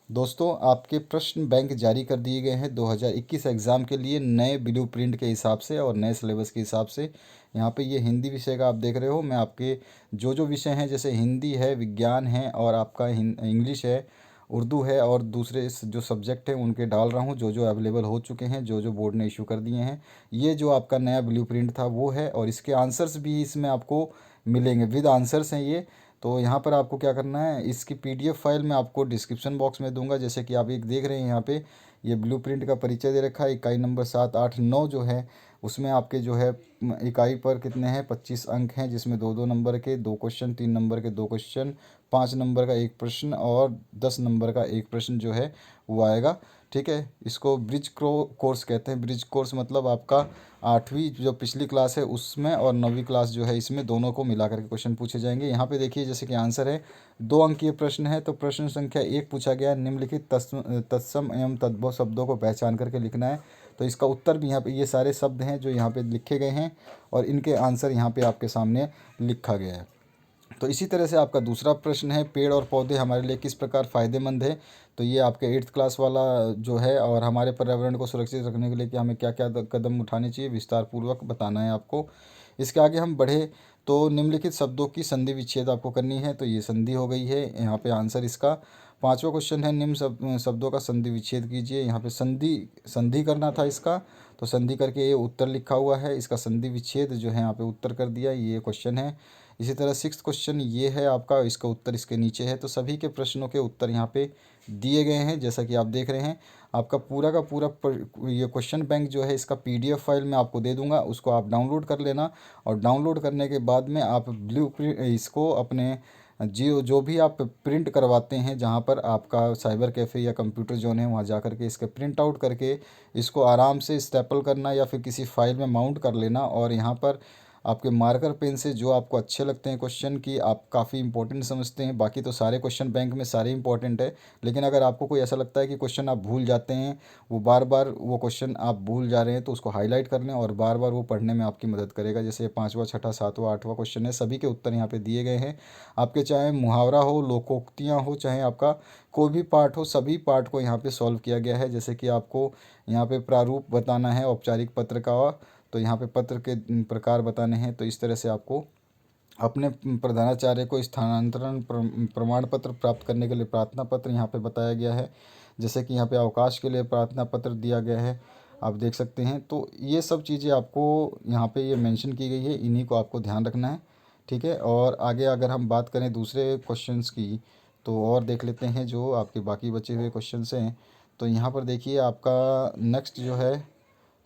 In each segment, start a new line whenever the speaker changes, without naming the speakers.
दोस्तों, आपके प्रश्न बैंक जारी कर दिए गए हैं 2021 एग्ज़ाम के लिए नए ब्लू प्रिंट के हिसाब से और नए सिलेबस के हिसाब से। यहाँ पे ये हिंदी विषय का आप देख रहे हो। मैं आपके जो जो विषय हैं, जैसे हिंदी है, विज्ञान है और आपका इंग्लिश है, उर्दू है और दूसरे जो सब्जेक्ट हैं उनके डाल रहा हूँ, जो जो अवेलेबल हो चुके हैं, जो जो बोर्ड ने इशू कर दिए हैं। ये जो आपका नया ब्लू प्रिंट था वो है, और इसके आंसर्स भी इसमें आपको मिलेंगे, विद आंसर्स हैं ये। तो यहाँ पर आपको क्या करना है, इसकी पीडीएफ फाइल मैं आपको डिस्क्रिप्शन बॉक्स में दूंगा। जैसे कि आप एक देख रहे हैं यहाँ पे, ये ब्लूप्रिंट का परिचय दे रखा है। इकाई नंबर 7, 8, 9 जो है उसमें आपके जो है इकाई पर कितने हैं, 25 अंक हैं, जिसमें 2 2 नंबर के 2 क्वेश्चन, 3 नंबर के 2 क्वेश्चन, 5 नंबर का 1 प्रश्न और 10 नंबर का 1 प्रश्न जो है वो आएगा। ठीक है, इसको ब्रिज कोर्स कहते हैं। ब्रिज कोर्स मतलब आपका 8वीं जो पिछली क्लास है उसमें और 9वीं क्लास जो है इसमें, दोनों को मिला करके क्वेश्चन पूछे जाएंगे। यहाँ पे देखिए, जैसे कि आंसर है 2 अंकीय प्रश्न है, तो प्रश्न संख्या 1 पूछा गया है, निम्नलिखित तत्सम एवं तद्भव शब्दों को पहचान करके लिखना है। तो इसका उत्तर भी यहाँ पे, ये सारे शब्द हैं जो यहाँ पे लिखे गए हैं और इनके आंसर यहाँ पे आपके सामने लिखा गया है। तो इसी तरह से आपका दूसरा प्रश्न है, पेड़ और पौधे हमारे लिए किस प्रकार फ़ायदेमंद है। तो ये आपके 8th क्लास वाला जो है, और हमारे पर्यावरण को सुरक्षित रखने के लिए कि हमें क्या क्या कदम उठाने चाहिए, विस्तार पूर्वक बताना है आपको। इसके आगे हम बढ़े तो निम्नलिखित शब्दों की संधि विच्छेद आपको करनी है। तो ये संधि हो गई है यहाँ पे आंसर इसका। 5वां क्वेश्चन है, निम्न शब्दों का संधि विच्छेद कीजिए। यहाँ पे संधि संधि करना था इसका, तो संधि करके ये उत्तर लिखा हुआ है। इसका संधि विच्छेद जो है यहाँ पे उत्तर कर दिया, ये क्वेश्चन है। इसी तरह 6th क्वेश्चन ये है आपका, इसका उत्तर इसके नीचे है। तो सभी के प्रश्नों के उत्तर यहाँ पे दिए गए हैं, जैसा कि आप देख रहे हैं। आपका पूरा का पूरा ये क्वेश्चन बैंक जो है, इसका पीडीएफ फाइल मैं आपको दे दूंगा, उसको आप डाउनलोड कर लेना। और डाउनलोड करने के बाद में आप ब्लू प्रिंट इसको अपने जो भी आप प्रिंट करवाते हैं, जहाँ पर आपका साइबर कैफ़े या कंप्यूटर जोन है, वहाँ जा कर के इसके प्रिंट आउट करके इसको आराम से स्टेपल करना या फिर किसी फाइल में माउंट कर लेना। और यहाँ पर आपके मार्कर पेन से जो आपको अच्छे लगते हैं क्वेश्चन की, आप काफ़ी इंपॉर्टेंट समझते हैं, बाकी तो सारे क्वेश्चन बैंक में सारे इंपॉर्टेंट है, लेकिन अगर आपको कोई ऐसा लगता है कि क्वेश्चन आप भूल जाते हैं, वो बार बार वो क्वेश्चन आप भूल जा रहे हैं, तो उसको हाईलाइट कर लें और बार बार वो पढ़ने में आपकी मदद करेगा। जैसे 5वां, 6ठा, 7वां, 8वां क्वेश्चन है, सभी के उत्तर यहाँ पे दिए गए हैं। आपके चाहे मुहावरा हो, लोकोक्तियाँ हो, चाहे आपका कोई भी पार्ट हो, सभी पार्ट को यहाँ पे सॉल्व किया गया है। जैसे कि आपको यहाँ पे प्रारूप बताना है औपचारिक पत्र का, तो यहाँ पे पत्र के प्रकार बताने हैं। तो इस तरह से आपको अपने प्रधानाचार्य को स्थानांतरण प्रमाण पत्र प्राप्त करने के लिए प्रार्थना पत्र यहाँ पे बताया गया है। जैसे कि यहाँ पे अवकाश के लिए प्रार्थना पत्र दिया गया है, आप देख सकते हैं। तो ये सब चीज़ें आपको यहाँ पे ये मेंशन की गई है, इन्हीं को आपको ध्यान रखना है। ठीक है, और आगे अगर हम बात करें दूसरे क्वेश्चंस की, तो और देख लेते हैं जो आपके बाकी बचे हुए क्वेश्चंस हैं। तो यहाँ पर देखिए, आपका नेक्स्ट जो है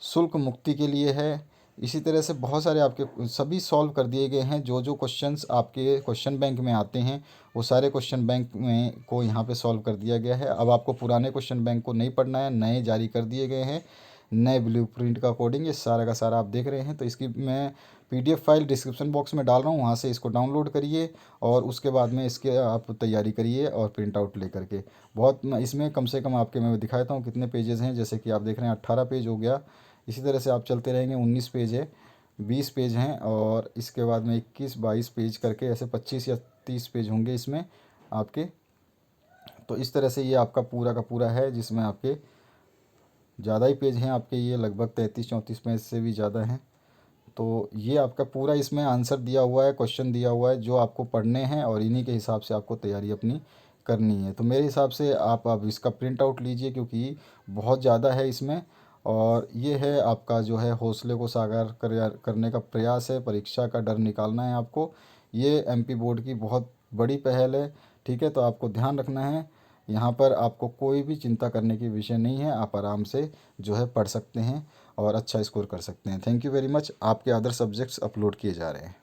शुल्क मुक्ति के लिए है। इसी तरह से बहुत सारे आपके सभी सॉल्व कर दिए गए हैं। जो जो क्वेश्चंस आपके क्वेश्चन बैंक में आते हैं, वो सारे क्वेश्चन बैंक में को यहाँ पे सॉल्व कर दिया गया है। अब आपको पुराने क्वेश्चन बैंक को नहीं पढ़ना है, नए जारी कर दिए गए हैं नए ब्लूप्रिंट का कोडिंग, ये सारा का सारा आप देख रहे हैं। तो इसकी मैं पीडीएफ फाइल डिस्क्रिप्शन बॉक्स में डाल रहा हूँ, वहाँ से इसको डाउनलोड करिए और उसके बाद में इसके आप तैयारी करिए और प्रिंट आउट ले करके। बहुत इसमें कम से कम आपके मैं दिखाता हूँ कितने पेजेस हैं। जैसे कि आप देख रहे हैं 18 पेज हो गया। इसी तरह से आप चलते रहेंगे, 19 पेज है, 20 पेज हैं, और इसके बाद में 21, 22 पेज करके ऐसे 25 या 30 पेज होंगे इसमें आपके। तो इस तरह से ये आपका पूरा का पूरा है, जिसमें आपके ज़्यादा ही पेज हैं आपके, ये लगभग 33-34 पेज से भी ज़्यादा हैं। तो ये आपका पूरा इसमें आंसर दिया हुआ है, क्वेश्चन दिया हुआ है जो आपको पढ़ने हैं, और इन्हीं के हिसाब से आपको तैयारी अपनी करनी है। तो मेरे हिसाब से आप अब इसका प्रिंट आउट लीजिए, क्योंकि बहुत ज़्यादा है इसमें। और ये है आपका जो है हौसले को साकार करने का प्रयास है, परीक्षा का डर निकालना है आपको। ये एमपी बोर्ड की बहुत बड़ी पहल है। ठीक है, तो आपको ध्यान रखना है, यहाँ पर आपको कोई भी चिंता करने की विषय नहीं है। आप आराम से जो है पढ़ सकते हैं और अच्छा स्कोर कर सकते हैं। Thank you very much. आपके अदर सब्जेक्ट्स अपलोड किए जा रहे हैं।